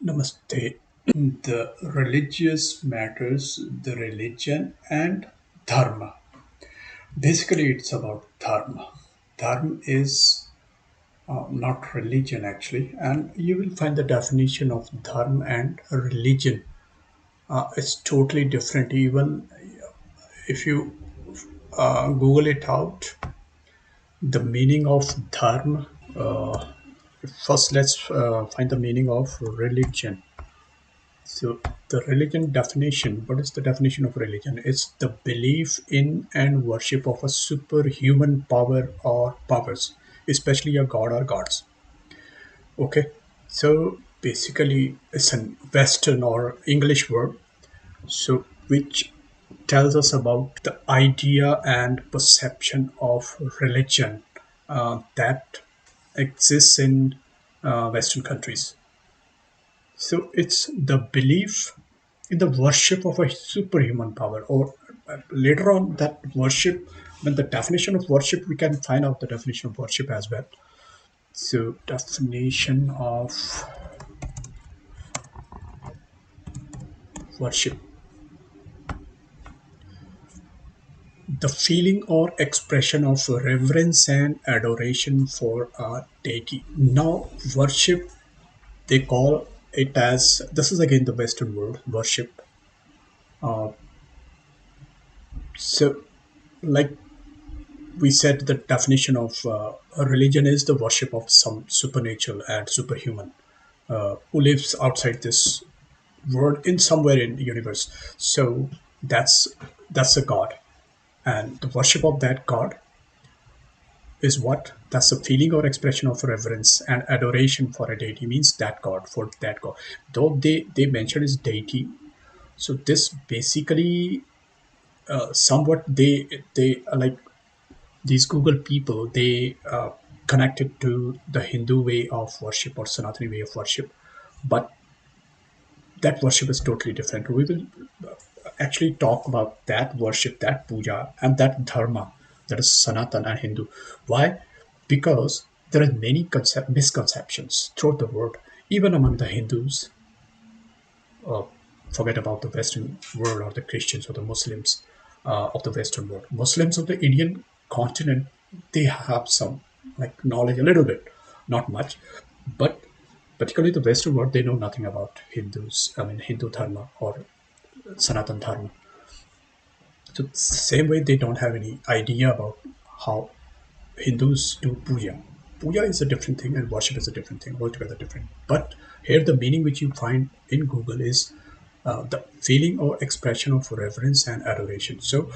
Namaste. The religious matters, the religion and dharma. Basically, it's about dharma. Dharma is not religion actually, and you will find the definition of dharma and religion is totally different. Even if you Google it out, the meaning of dharma. First, let's find the meaning of religion. So, the religion definition, what is the definition of religion? It's the belief in and worship of a superhuman power or powers, especially a god or gods. Okay, so basically, it's a Western or English word, so which tells us about the idea and perception of religion that exists in Western countries. So it's the belief in the worship of a superhuman power, or later on, that worship, when the definition of worship, we can find out the definition of worship as well. So, definition of worship: the feeling or expression of reverence and adoration for a deity. Now, worship, they call it as, this is again the Western word, worship. So, like we said, the definition of a religion is the worship of some supernatural and superhuman who lives outside this world in somewhere in the universe. So that's a god, and the worship of that god is what? That's a feeling or expression of reverence and adoration for a deity. Means that god, for that god. Though they mention is deity, so this basically somewhat they like these Google people, they connected to the Hindu way of worship or Sanatani way of worship, but that worship is totally different. We will actually talk about that worship, that puja, and that dharma, that is Sanatan and Hindu. Why? Because there are many misconceptions throughout the world, even among the Hindus. Uh, Forget about the Western world or the Christians or the Muslims of the Western world. Muslims of the Indian continent, they have some like knowledge a little bit, not much, but particularly the Western world, they know nothing about Hindus. I mean Hindu dharma or Sanatan Dharma. So same way they don't have any idea about how Hindus do puja. Puja is a different thing and worship is a different thing, altogether different. But here the meaning which you find in Google is the feeling or expression of reverence and adoration. So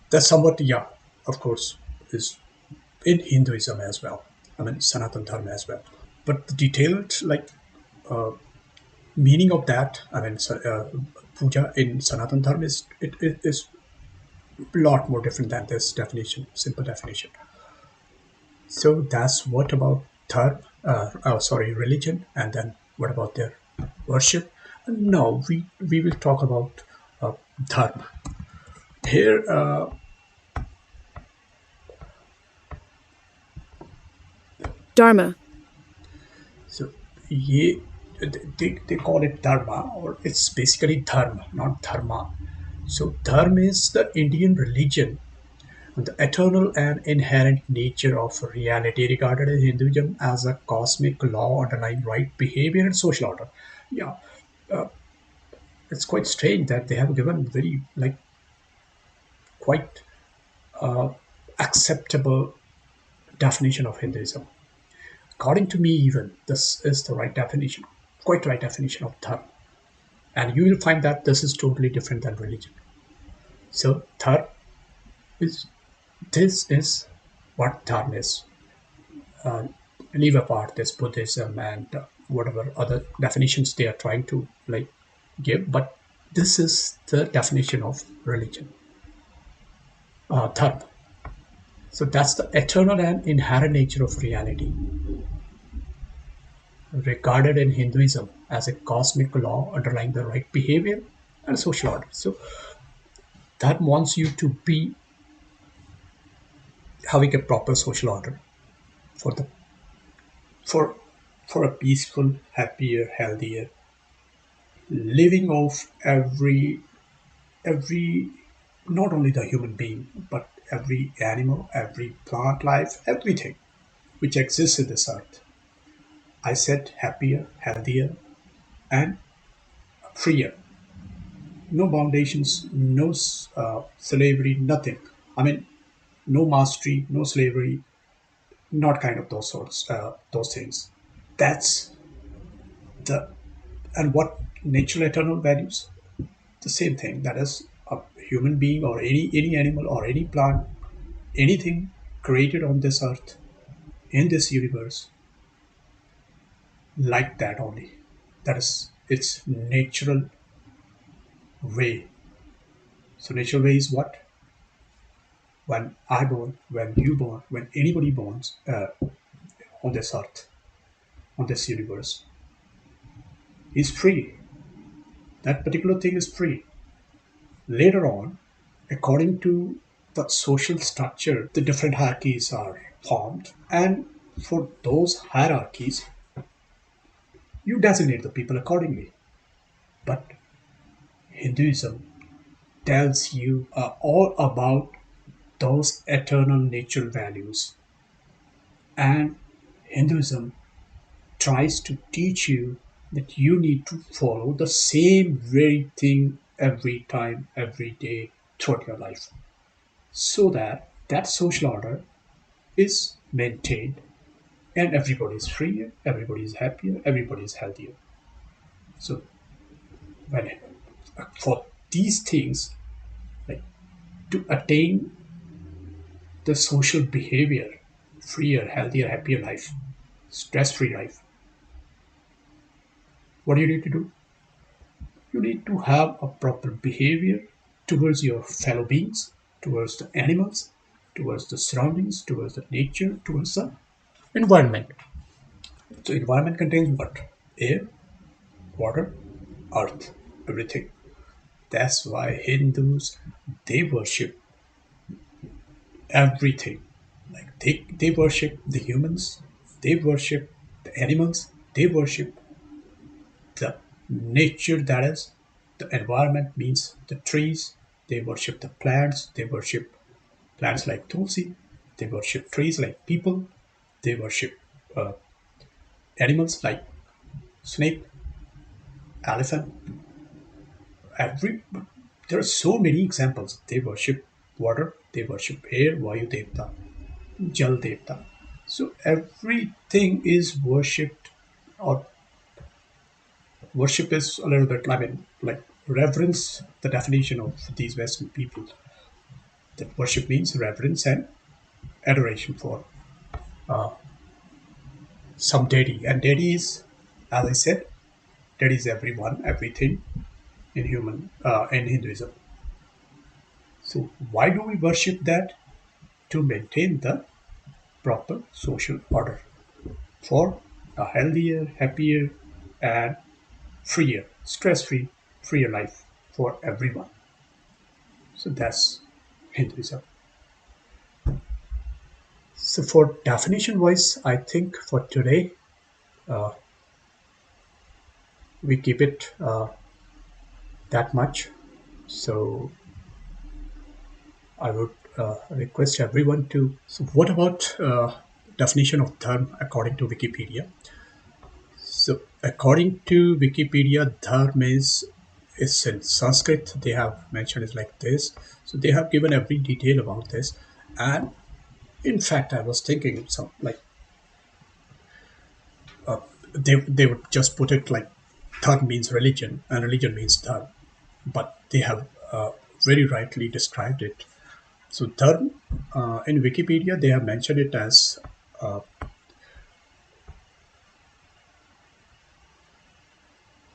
that's somewhat, yeah, of course, is in Hinduism as well. I mean Sanatan Dharma as well. But the detailed like meaning of that, I mean, puja in Sanatan Dharma it is a lot more different than this definition, simple definition. So that's what about religion, and then what about their worship? No, we will talk about dharma. Here, Dharma. so ye, they call it dharma, or it's basically dharma, not dharma. So dharma is the Indian religion, the eternal and inherent nature of reality, regarded in Hinduism as a cosmic law underlying right behavior and social order. Yeah, it's quite strange that they have given very like quite acceptable definition of Hinduism. According to me, even this is the right definition, quite right definition of dharma. And you will find that this is totally different than religion. So dharma is, this is what dharma is. Leave apart this Buddhism and whatever other definitions they are trying to like give, but this is the definition of religion, dharma. So that's the eternal and inherent nature of reality, regarded in Hinduism as a cosmic law underlying the right behavior and social order. So that wants you to be having a proper social order for the for for a peaceful, happier, healthier. living of every not only the human being but every animal, every plant life, everything which exists in this earth. I said happier, healthier, and freer. No foundations, no slavery, nothing. I mean, no mastery, no slavery, not kind of those sorts, those things. That's the and what natural eternal values. The same thing. That is a human being or any animal or any plant, anything created on this earth in this universe like that only. That is its natural way. So natural way is what? When I born, when you born, when anybody borns on this earth, on this universe, is free. That particular thing is free. Later on, according to the social structure, the different hierarchies are formed, and for those hierarchies, you designate the people accordingly. But Hinduism tells you all about those eternal natural values, and Hinduism tries to teach you that you need to follow the same very thing every time, every day throughout your life, so that that social order is maintained and everybody is freer, everybody is happier, everybody is healthier. So when for these things, like to attain the social behavior, freer, healthier, happier life, stress-free life, what do you need to do? You need to have a proper behavior towards your fellow beings, towards the animals, towards the surroundings, towards the nature, towards the environment. So environment contains what? Air, water, earth, everything. That's why Hindus they worship everything. Like they worship the humans, they worship the animals, they worship the nature that is the environment means the trees, they worship the plants, they worship plants like tulsi, they worship trees like people, they worship uh, animals like snake, elephant, every there are so many examples. They worship water, they worship air, Vayu Devta, Jal Devta. So everything is worshipped, or worship is a little bit, I mean, like reverence, the definition of these Western people, that worship means reverence and adoration for some deity. And deity is, as I said, deity is everyone, everything in Hinduism. So why do we worship that? To maintain the proper social order for a healthier, happier, and freer, stress-free, freer life for everyone. So that's Hinduism. So for definition wise, I think for today we keep it that much. So I would request everyone to. So what about definition of dharma according to Wikipedia? So according to Wikipedia, dharma is in Sanskrit. They have mentioned it like this. So they have given every detail about this. And in fact, I was thinking some like they would just put it like dharma means religion and religion means dharma, but they have very rightly described it. So dharma in Wikipedia they have mentioned it as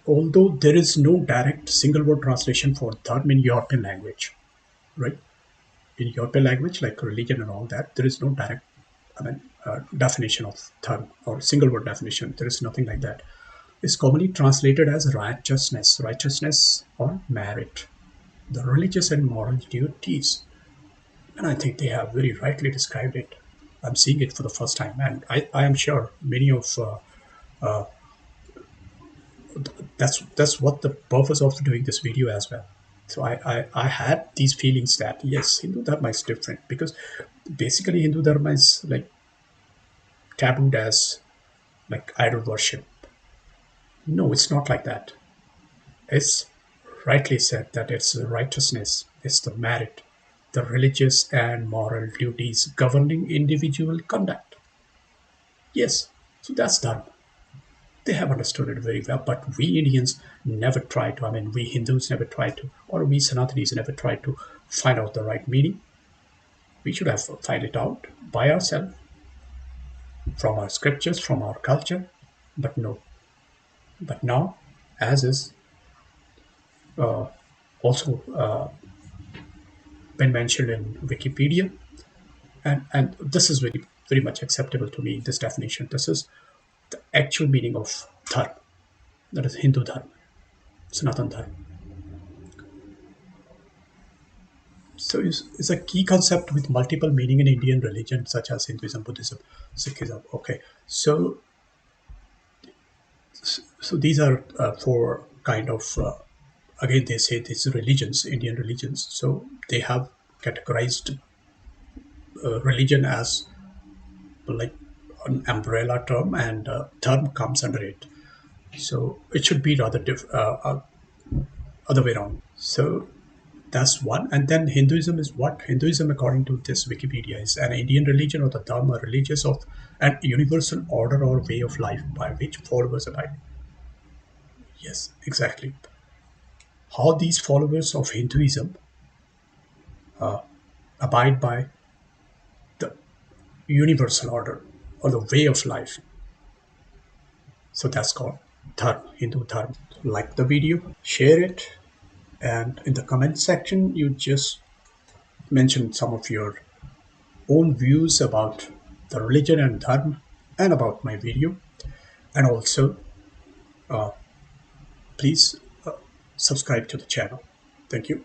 although there is no direct single word translation for dharma in European language, right? In European language, like religion and all that, there is no direct, definition of dharma or single word definition. There is nothing like that. It's commonly translated as righteousness or merit, the religious and moral duties. And I think they have very rightly described it. I'm seeing it for the first time, and I am sure many of That's what the purpose of doing this video as well. So I had these feelings that yes, Hindu Dharma is different because basically Hindu Dharma is like tabooed as like idol worship. No, it's not like that. It's rightly said that it's the righteousness, it's the merit, the religious and moral duties governing individual conduct. Yes, so that's done. They have understood it very well, but we Indians never try to, I mean, we Hindus never try to, or we Sanatanis never try to find out the right meaning. We should have find it out by ourselves, from our scriptures, from our culture, but no. But now, as is also been mentioned in Wikipedia, and this is very much acceptable to me. This definition, this is the actual meaning of dharma, that is Hindu dharma, Sanatan Dharm. So it's a key concept with multiple meaning in Indian religion, such as Hinduism, Buddhism, Sikhism. Okay, so these are four kind of again they say these religions, Indian religions. So they have categorized religion as like an umbrella term, and term comes under it. So it should be rather other way around. So that's one. And then Hinduism is what? Hinduism, according to this Wikipedia, is an Indian religion or the Dharma, religious of an universal order or way of life by which followers abide. Yes, exactly. How these followers of Hinduism abide by the universal order or the way of life. So that's called Dharma, Hindu Dharma. Like the video, share it, and in the comment section, you just mention some of your own views about the religion and dharma and about my video. And also, please subscribe to the channel. Thank you.